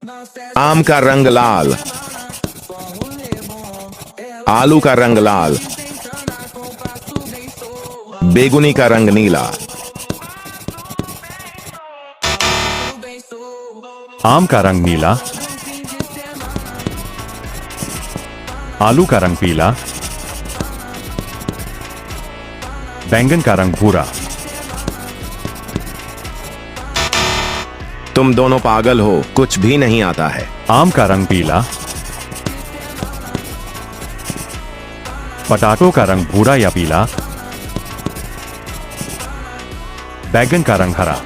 आम का रंग लाल, आलू का रंग लाल, बेगुनी का रंग नीला। आम का रंग नीला, आलू का रंग पीला, बैंगन का रंग भूरा। तुम दोनों पागल हो, कुछ भी नहीं आता है। आम का रंग पीला, पटाटों का रंग भूरा या पीला, बैंगन का रंग हरा।